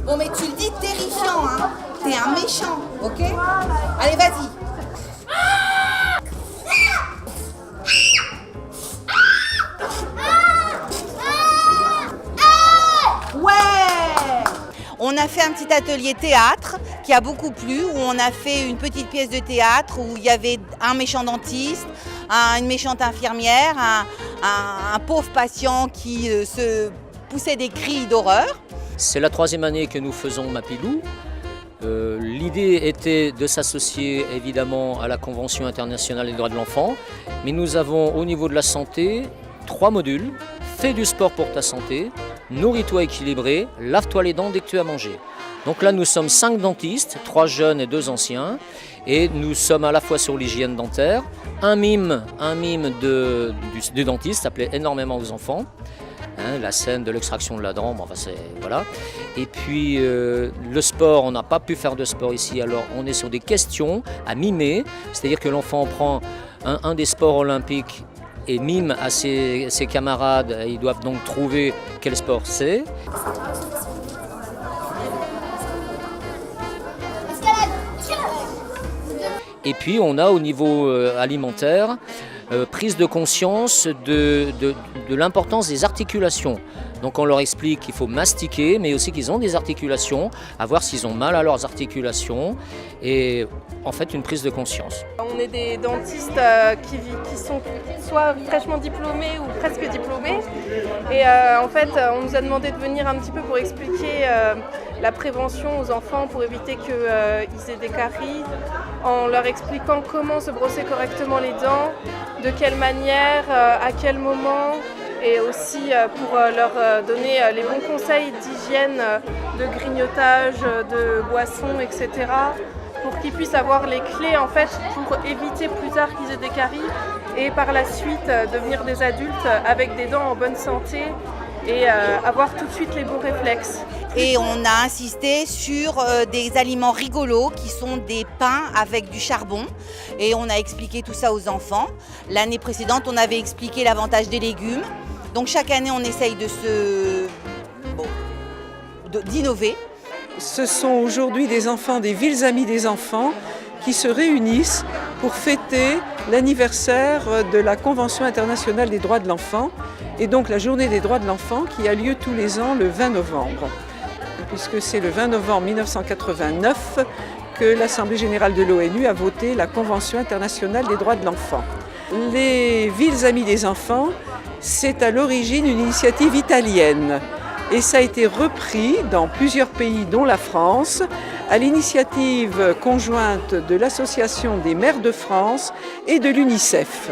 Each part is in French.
Bon, mais tu le dis terrifiant, hein. T'es un méchant, ok? Allez, vas-y. Ouais! On a fait un petit atelier théâtre qui a beaucoup plu, où on a fait une petite pièce de théâtre où il y avait un méchant dentiste, une méchante infirmière, un pauvre patient qui se poussait des cris d'horreur. C'est la 3e année que nous faisons Mapilou. L'idée était de s'associer évidemment à la Convention internationale des droits de l'enfant, mais nous avons au niveau de la santé 3 modules. Fais du sport pour ta santé, nourris-toi équilibré, lave-toi les dents dès que tu as mangé. Donc là nous sommes 5 dentistes, 3 jeunes et 2 anciens, et nous sommes à la fois sur l'hygiène dentaire, un mime du dentiste, ça plaît énormément aux enfants. La scène de l'extraction de la dent, voilà. Et puis le sport, on n'a pas pu faire de sport ici, alors on est sur des questions à mimer, c'est-à-dire que l'enfant prend un des sports olympiques et mime à ses camarades, ils doivent donc trouver quel sport c'est. Et puis on a au niveau alimentaire, prise de conscience de l'importance des articulations. Donc on leur explique qu'il faut mastiquer, mais aussi qu'ils ont des articulations, à voir s'ils ont mal à leurs articulations, et en fait une prise de conscience. On est des dentistes qui sont soit fraîchement diplômés ou presque diplômés, et en fait on nous a demandé de venir un petit peu pour expliquer la prévention aux enfants pour éviter qu'ils aient des caries, en leur expliquant comment se brosser correctement les dents, de quelle manière, à quel moment, et aussi pour leur donner les bons conseils d'hygiène, de grignotage, de boissons, etc. pour qu'ils puissent avoir les clés en fait pour éviter plus tard qu'ils aient des caries et par la suite devenir des adultes avec des dents en bonne santé et avoir tout de suite les bons réflexes. Et on a insisté sur des aliments rigolos qui sont des pains avec du charbon. Et on a expliqué tout ça aux enfants. L'année précédente, on avait expliqué l'avantage des légumes. Donc chaque année, on essaye d'innover. Ce sont aujourd'hui des enfants, des villes amies des enfants, qui se réunissent pour fêter l'anniversaire de la Convention internationale des droits de l'enfant et donc la journée des droits de l'enfant qui a lieu tous les ans le 20 novembre. Puisque c'est le 20 novembre 1989 que l'Assemblée générale de l'ONU a voté la Convention internationale des droits de l'enfant. Les villes amies des enfants, c'est à l'origine une initiative italienne. Et ça a été repris dans plusieurs pays, dont la France, à l'initiative conjointe de l'Association des maires de France et de l'UNICEF.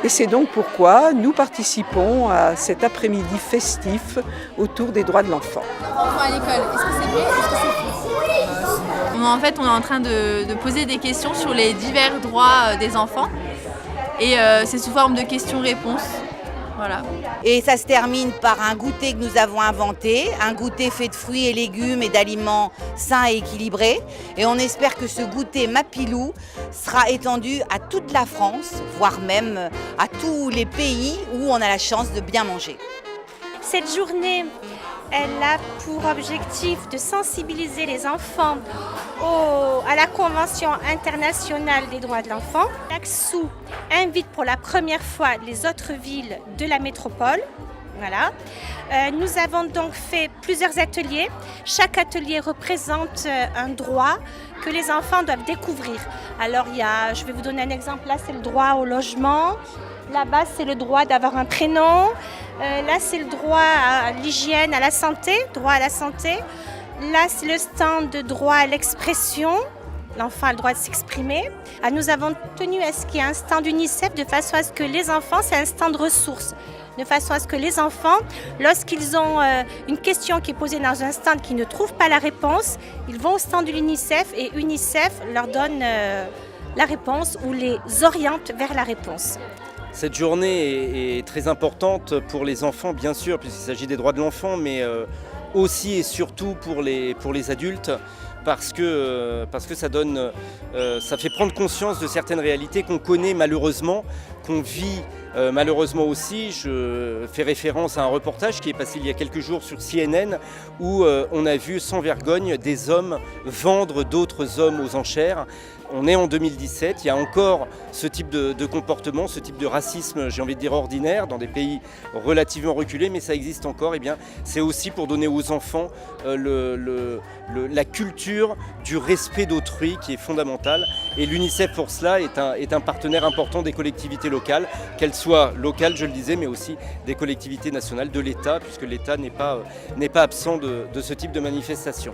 Et c'est donc pourquoi nous participons à cet après-midi festif autour des droits de l'enfant. Enfants à l'école, est-ce que c'est bien ou est-ce que c'est faux ? En fait, on est en train de poser des questions sur les divers droits des enfants. Et c'est sous forme de questions-réponses. Voilà. Et ça se termine par un goûter que nous avons inventé, un goûter fait de fruits et légumes et d'aliments sains et équilibrés. Et on espère que ce goûter Mapilou sera étendu à toute la France, voire même à tous les pays où on a la chance de bien manger. Cette journée, elle a pour objectif de sensibiliser les enfants à la Convention internationale des droits de l'enfant. L'ACSU invite pour la première fois les autres villes de la métropole. Voilà. Nous avons donc fait plusieurs ateliers. Chaque atelier représente un droit que les enfants doivent découvrir. Alors, je vais vous donner un exemple. Là, c'est le droit au logement. Là-bas, c'est le droit d'avoir un prénom. Là, c'est le droit à l'hygiène, à la santé, droit à la santé. Là, c'est le stand de droit à l'expression. L'enfant a le droit de s'exprimer. Nous avons tenu à ce qu'il y ait un stand UNICEF de façon à ce que les enfants, c'est un stand ressources. De façon à ce que les enfants, lorsqu'ils ont une question qui est posée dans un stand qui ne trouve pas la réponse, ils vont au stand de l'UNICEF et UNICEF leur donne la réponse ou les oriente vers la réponse. Cette journée est très importante pour les enfants, bien sûr, puisqu'il s'agit des droits de l'enfant, mais aussi et surtout pour les adultes, parce que ça fait prendre conscience de certaines réalités qu'on connaît malheureusement, qu'on vit malheureusement aussi. Je fais référence à un reportage qui est passé il y a quelques jours sur CNN où on a vu sans vergogne des hommes vendre d'autres hommes aux enchères. On est en 2017, il y a encore ce type de comportement, ce type de racisme, j'ai envie de dire ordinaire, dans des pays relativement reculés, mais ça existe encore. Et bien, c'est aussi pour donner aux enfants la culture du respect d'autrui qui est fondamentale. Et l'UNICEF pour cela est un partenaire important des collectivités locales, qu'elles soient locales, je le disais, mais aussi des collectivités nationales, de l'État, puisque l'État n'est pas absent de ce type de manifestation.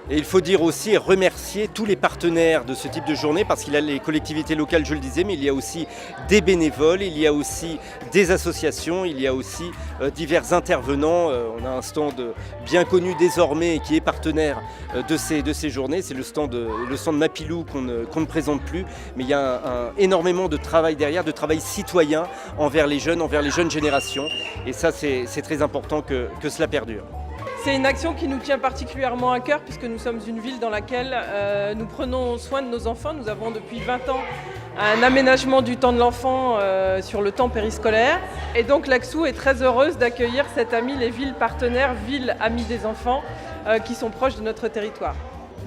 Et il faut dire aussi et remercier tous les partenaires de ce type de journée, parce qu'il y a les collectivités locales, je le disais, mais il y a aussi des bénévoles, il y a aussi des associations, il y a aussi divers intervenants. On a un stand bien connu désormais qui est partenaire de ces journées, c'est le stand Mapilou qu'on ne présente plus, mais il y a énormément de travail derrière, de travail citoyen envers les jeunes générations, et ça c'est très important que cela perdure. C'est une action qui nous tient particulièrement à cœur puisque nous sommes une ville dans laquelle nous prenons soin de nos enfants. Nous avons depuis 20 ans un aménagement du temps de l'enfant sur le temps périscolaire. Et donc l'AXOU est très heureuse d'accueillir cette amie, les villes partenaires, villes amies des enfants qui sont proches de notre territoire.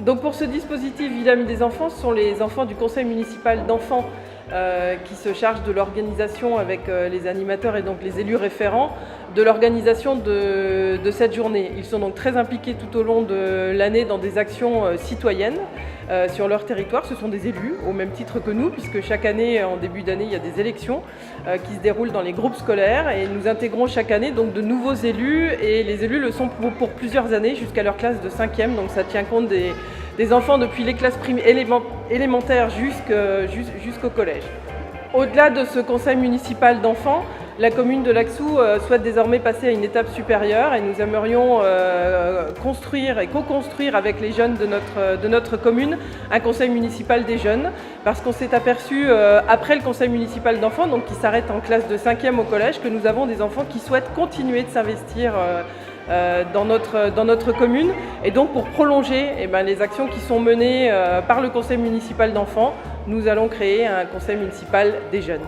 Donc pour ce dispositif Ville Amie des enfants, ce sont les enfants du conseil municipal d'enfants qui se chargent de l'organisation avec les animateurs et donc les élus référents de l'organisation de cette journée. Ils sont donc très impliqués tout au long de l'année dans des actions citoyennes sur leur territoire. Ce sont des élus au même titre que nous, puisque chaque année, en début d'année, il y a des élections qui se déroulent dans les groupes scolaires et nous intégrons chaque année donc de nouveaux élus, et les élus le sont pour plusieurs années jusqu'à leur classe de 5e, donc ça tient compte des enfants depuis les classes élémentaires jusqu'au collège. Au-delà de ce conseil municipal d'enfants, la commune de l'AXOU souhaite désormais passer à une étape supérieure et nous aimerions construire et co-construire avec les jeunes de notre commune un conseil municipal des jeunes, parce qu'on s'est aperçu après le conseil municipal d'enfants, donc qui s'arrête en classe de 5e au collège, que nous avons des enfants qui souhaitent continuer de s'investir dans notre commune, et donc pour prolonger les actions qui sont menées par le conseil municipal d'enfants, nous allons créer un conseil municipal des jeunes.